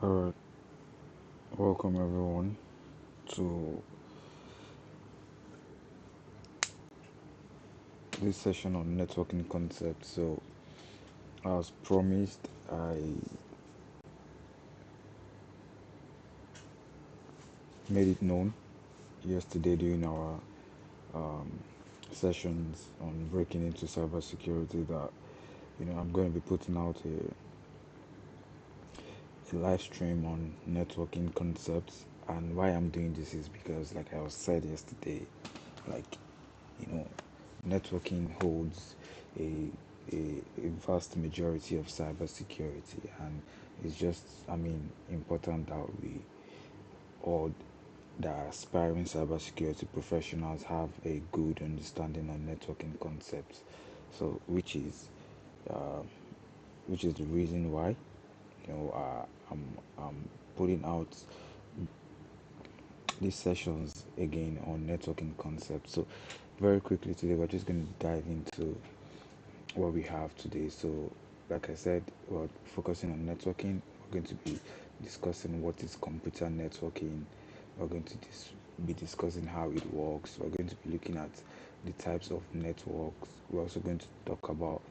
Alright, welcome everyone to this session on networking concepts. So, as promised, I made it known yesterday during our um, sessions on breaking into cybersecurity that I'm going to be putting out a live stream on networking concepts. And why I'm doing this is because, like I was said yesterday, like you know, networking holds a, a vast majority of cybersecurity, and it's just, important that we all the aspiring cybersecurity professionals have a good understanding on networking concepts. So, uh, which is the reason why I'm putting out these sessions again on networking concepts. So, very quickly today, we're just going to dive into what we have today. So, like I said, we're focusing on networking. We're going to be discussing what is computer networking. We're going to be discussing how it works. We're going to be looking at the types of networks. We're also going to talk about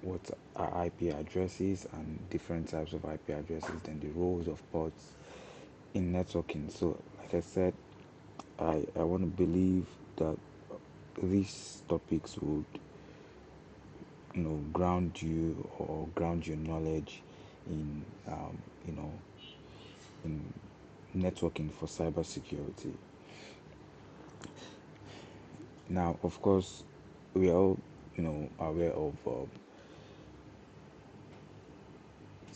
what are IP addresses and different types of IP addresses, then the roles of ports in networking. So, like I said, I want to believe that these topics would ground you or ground your knowledge in you know in networking for cybersecurity. Now, of course, we are all aware of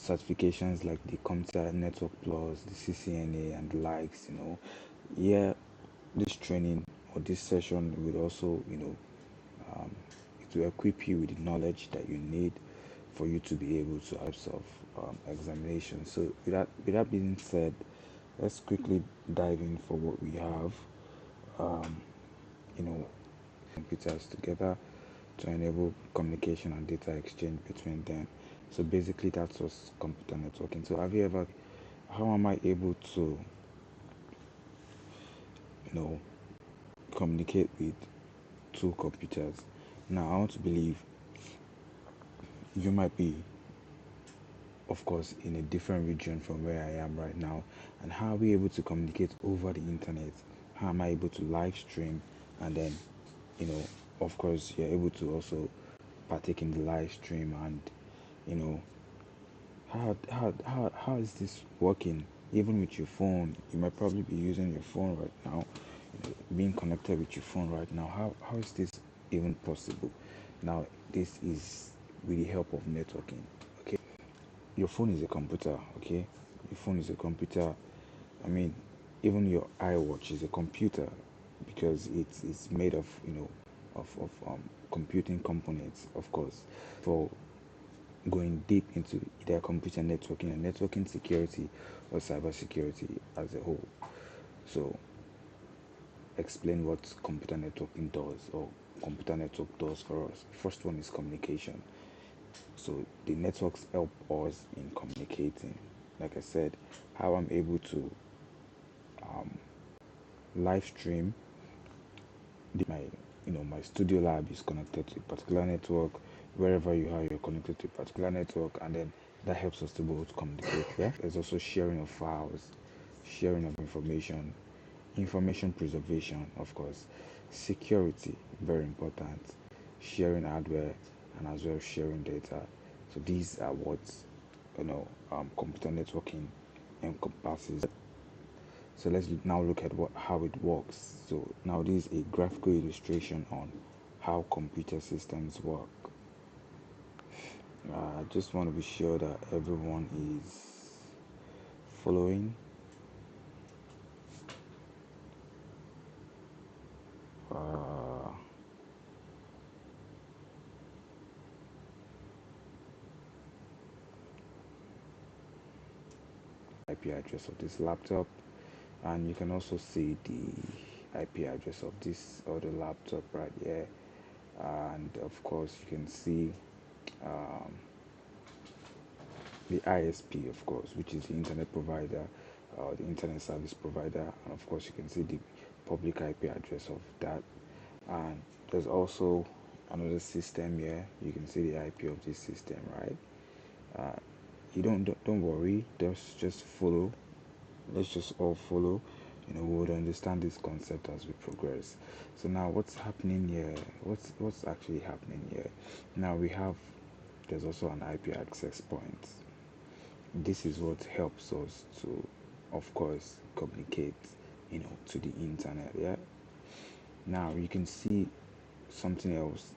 certifications like the Computer Network Plus, the CCNA, and the likes. Yeah, this training or this session will also um, it will equip you with the knowledge that you need for you to be able to absorb examination. So with that being said, let's quickly dive in for what we have. Um, you know, computers together to enable communication and data exchange between them. So basically, that's what's computer networking. So have you ever? How am I able to, know, communicate with two computers? Now I want to believe you might be, of course, in a different region from where I am right now. And how are we able to communicate over the internet? How am I able to live stream? And then, you know, of course, you're able to also partake in the live stream. And, you know, how is this working? Even with your phone, you might probably be using your phone right now, being connected with your phone right now. How is this even possible? Now, this is with the help of networking. Okay, your phone is a computer. Okay, your phone is a computer. I mean, even your iWatch is a computer because it's made of of computing components, of course. For going deep into either computer networking and networking security or cybersecurity as a whole. So, explain what computer networking does or computer network does for us. First one is communication. So, the networks help us in communicating. Like I said, how I'm able to um, live stream my my studio lab is connected to a particular network. Wherever you are, you're connected to a particular network, and then that helps us to both communicate. Yeah, there's also sharing of files, sharing of information preservation, of course, security, very important, sharing hardware, and as well sharing data. So these are what computer networking encompasses. So let's now look at how it works. So now this is a graphical illustration on how computer systems work. I just want to be sure that everyone is following. Uh, IP address of this laptop, and you can also see the IP address of this other laptop right here, and of course you can see um, the ISP, of course, which is the internet provider, the internet service provider, and of course, you can see the public IP address of that. And there's also another system here. You can see the IP of this system, right? Uh, you don't worry. Just follow. Let's just all follow. We would understand this concept as we progress. So now, what's happening here? What's actually happening here? Now we have there's also an IP access point. This is what helps us to, of course, communicate, to the internet. Yeah. Now you can see something else,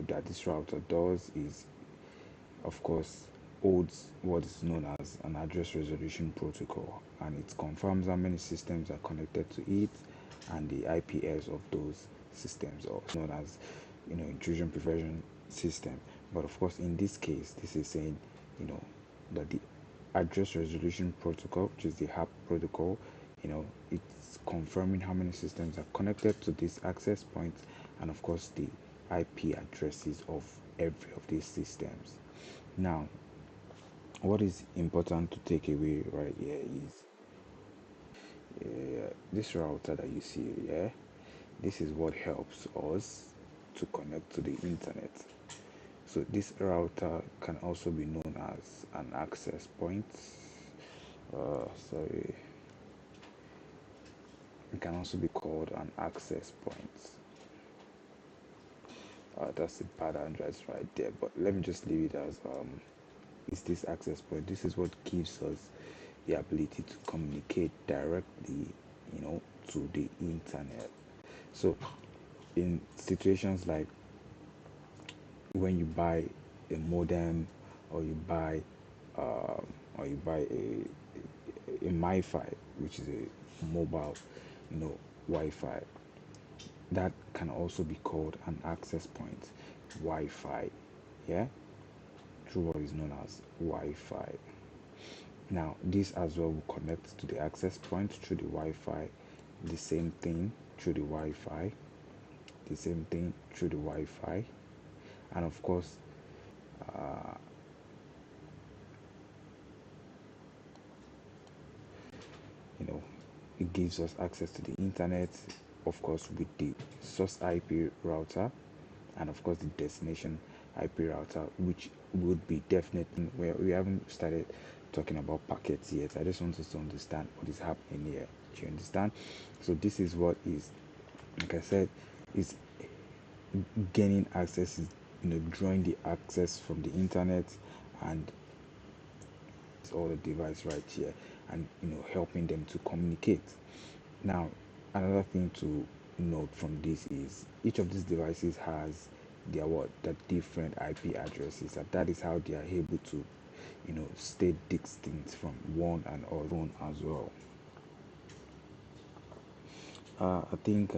that this router does is, of course, holds what is known as an address resolution protocol, and it confirms how many systems are connected to it and the IPs of those systems, or known as, intrusion prevention system. But of course, in this case, this is saying, you know, that the address resolution protocol, which is the HAP protocol, it's confirming how many systems are connected to this access point, and of course the IP addresses of every of these systems. Now, what is important to take away right here is this router that you see here. This is what helps us to connect to the internet. So this router can also be known as an access point. Sorry, it can also be called an access point. That's a bad address right there, but let me just leave it as is this access point. This is what gives us the ability to communicate directly, to the internet. So in situations like when you buy a modem, or you buy um, a MiFi, which is a mobile, Wi-Fi, that can also be called an access point. Wi-Fi, yeah, through what is known as Wi-Fi. Now, this as well will connect to the access point through the Wi-Fi, the same thing through the Wi-Fi, the same thing through the Wi-Fi, and of course, uh, you know, it gives us access to the internet, of course, with the source IP router, and of course, the destination IP router, which would be definitely where we haven't started talking about packets yet. I just want us to understand what is happening here. Do you understand? So this is what is, like I said, is gaining access, is drawing the access from the internet, and it's all the device right here, and helping them to communicate. Now, another thing to note from this is each of these devices has their the different IP addresses, and that is how they are able to stay distinct from one and other as well. I think